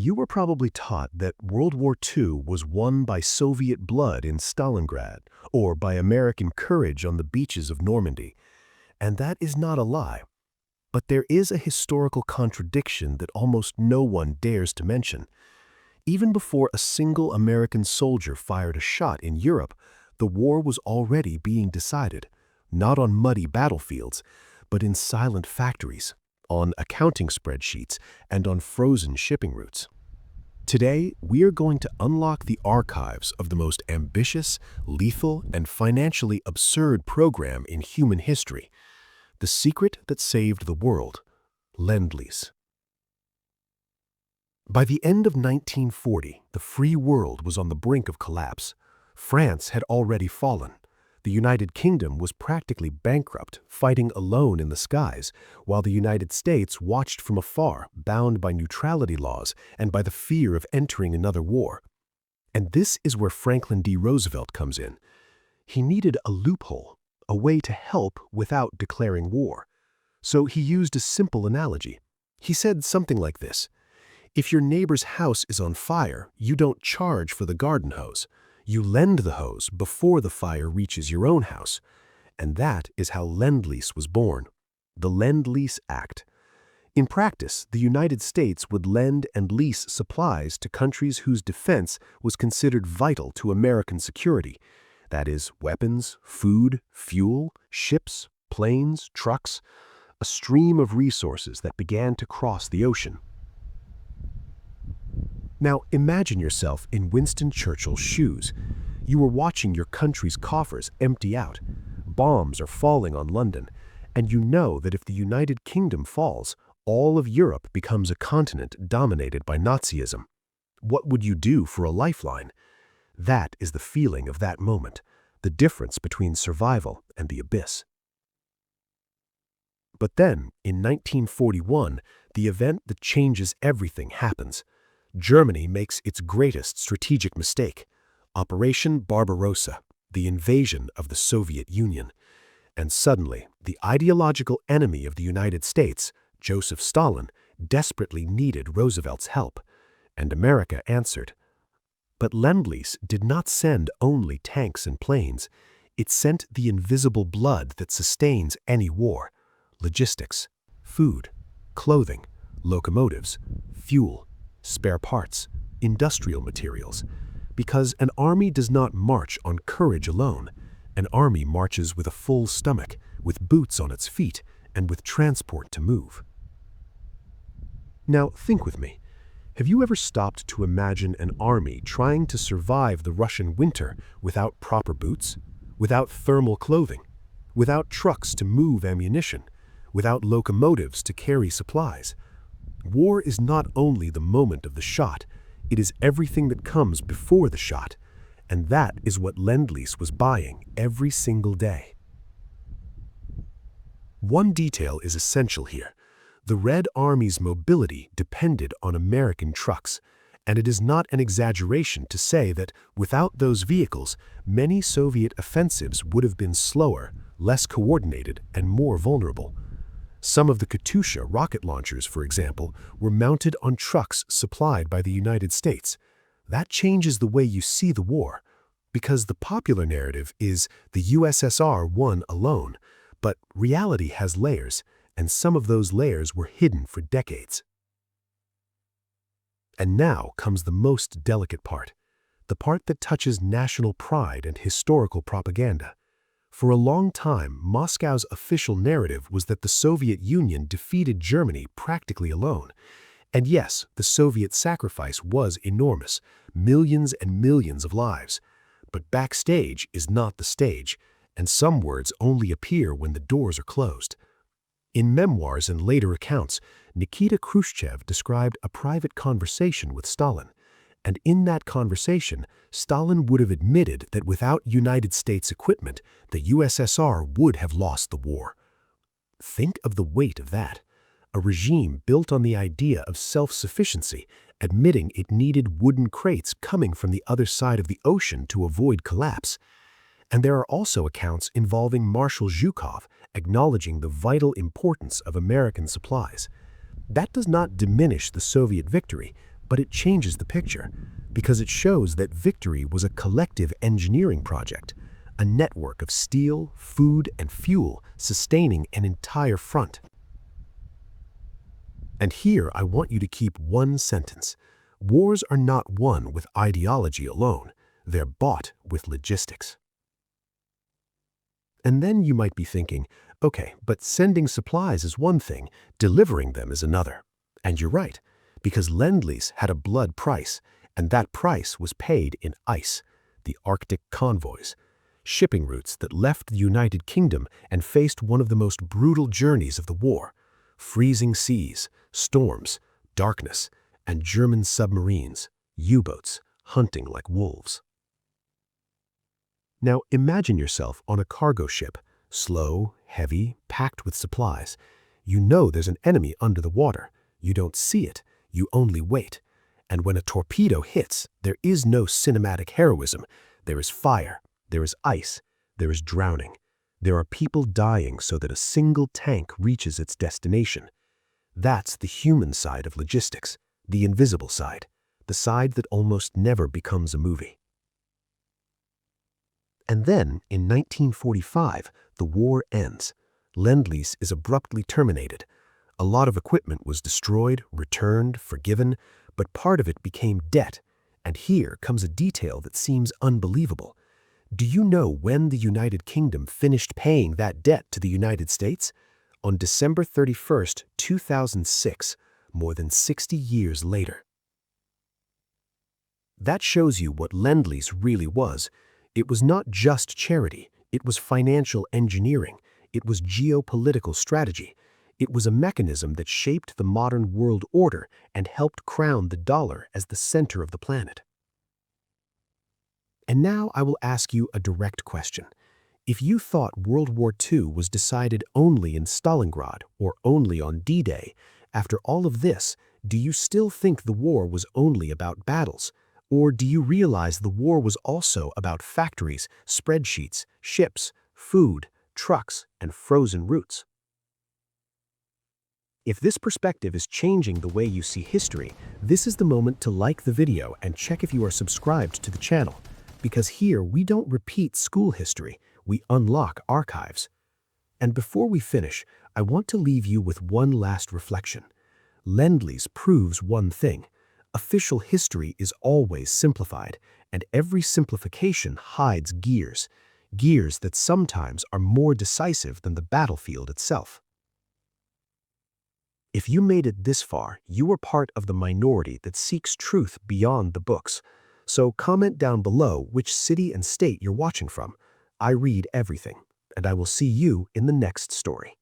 You were probably taught that World War II was won by Soviet blood in Stalingrad or by American courage on the beaches of Normandy. And that is not a lie. But there is a historical contradiction that almost no one dares to mention. Even before a single American soldier fired a shot in Europe, the war was already being decided, not on muddy battlefields, but in silent factories, on accounting spreadsheets, and on frozen shipping routes. Today, we are going to unlock the archives of the most ambitious, lethal, and financially absurd program in human history, the secret that saved the world, Lend-Lease. By the end of 1940, the free world was on the brink of collapse. France had already fallen. The United Kingdom was practically bankrupt, fighting alone in the skies, while the United States watched from afar, bound by neutrality laws and by the fear of entering another war. And this is where Franklin D. Roosevelt comes in. He needed a loophole, a way to help without declaring war. So he used a simple analogy. He said something like this: if your neighbor's house is on fire, you don't charge for the garden hose. You lend the hose before the fire reaches your own house. And that is how Lend-Lease was born, the Lend-Lease Act. In practice, the United States would lend and lease supplies to countries whose defense was considered vital to American security. That is, weapons, food, fuel, ships, planes, trucks, a stream of resources that began to cross the ocean. Now, imagine yourself in Winston Churchill's shoes. You are watching your country's coffers empty out. Bombs are falling on London, and you know that if the United Kingdom falls, all of Europe becomes a continent dominated by Nazism. What would you do for a lifeline? That is the feeling of that moment, the difference between survival and the abyss. But then, in 1941, the event that changes everything happens. Germany makes its greatest strategic mistake, Operation Barbarossa, the invasion of the Soviet Union. And suddenly, the ideological enemy of the United States, Joseph Stalin, desperately needed Roosevelt's help, and America answered. But Lend-Lease did not send only tanks and planes. It sent the invisible blood that sustains any war: logistics, food, clothing, locomotives, fuel, spare parts, industrial materials. Because an army does not march on courage alone. An army marches with a full stomach, with boots on its feet, and with transport to move. Now, think with me. Have you ever stopped to imagine an army trying to survive the Russian winter without proper boots, without thermal clothing, without trucks to move ammunition, without locomotives to carry supplies? War is not only the moment of the shot, it is everything that comes before the shot, and that is what Lend-Lease was buying every single day. One detail is essential here. The Red Army's mobility depended on American trucks, and it is not an exaggeration to say that without those vehicles, many Soviet offensives would have been slower, less coordinated, and more vulnerable. Some of the Katyusha rocket launchers, for example, were mounted on trucks supplied by the United States. That changes the way you see the war, because the popular narrative is the USSR won alone, but reality has layers, and some of those layers were hidden for decades. And now comes the most delicate part, the part that touches national pride and historical propaganda. For a long time, Moscow's official narrative was that the Soviet Union defeated Germany practically alone. And yes, the Soviet sacrifice was enormous, millions and millions of lives. But backstage is not the stage, and some words only appear when the doors are closed. In memoirs and later accounts, Nikita Khrushchev described a private conversation with Stalin. And in that conversation, Stalin would have admitted that without United States equipment, the USSR would have lost the war. Think of the weight of that. A regime built on the idea of self-sufficiency, admitting it needed wooden crates coming from the other side of the ocean to avoid collapse. And there are also accounts involving Marshal Zhukov acknowledging the vital importance of American supplies. That does not diminish the Soviet victory, But it changes the picture, because it shows that victory was a collective engineering project, a network of steel, food, and fuel sustaining an entire front. And here I want you to keep one sentence. Wars are not won with ideology alone, they're bought with logistics. And then you might be thinking, okay, but sending supplies is one thing, delivering them is another. And you're right, because Lend-Lease had a blood price, and that price was paid in ice, the Arctic convoys, shipping routes that left the United Kingdom and faced one of the most brutal journeys of the war: freezing seas, storms, darkness, and German submarines, U-boats, hunting like wolves. Now imagine yourself on a cargo ship, slow, heavy, packed with supplies. You know there's an enemy under the water. You don't see it, you only wait. And when a torpedo hits, there is no cinematic heroism. There is fire, there is ice, there is drowning. There are people dying so that a single tank reaches its destination. That's the human side of logistics, the invisible side, the side that almost never becomes a movie. And then, in 1945, the war ends. Lend-Lease is abruptly terminated. A lot of equipment was destroyed, returned, forgiven, but part of it became debt. And here comes a detail that seems unbelievable. Do you know when the United Kingdom finished paying that debt to the United States? On December 31st, 2006, more than 60 years later. That shows you what Lend-Lease really was. It was not just charity, it was financial engineering, it was geopolitical strategy. It was a mechanism that shaped the modern world order and helped crown the dollar as the center of the planet. And now I will ask you a direct question. If you thought World War II was decided only in Stalingrad or only on D-Day, after all of this, do you still think the war was only about battles? Or do you realize the war was also about factories, spreadsheets, ships, food, trucks, and frozen routes? If this perspective is changing the way you see history, this is the moment to like the video and check if you are subscribed to the channel. Because here we don't repeat school history, we unlock archives. And before we finish, I want to leave you with one last reflection. Lend-Lease proves one thing. Official history is always simplified, and every simplification hides gears that sometimes are more decisive than the battlefield itself. If you made it this far, you are part of the minority that seeks truth beyond the books. So comment down below which city and state you're watching from. I read everything, and I will see you in the next story.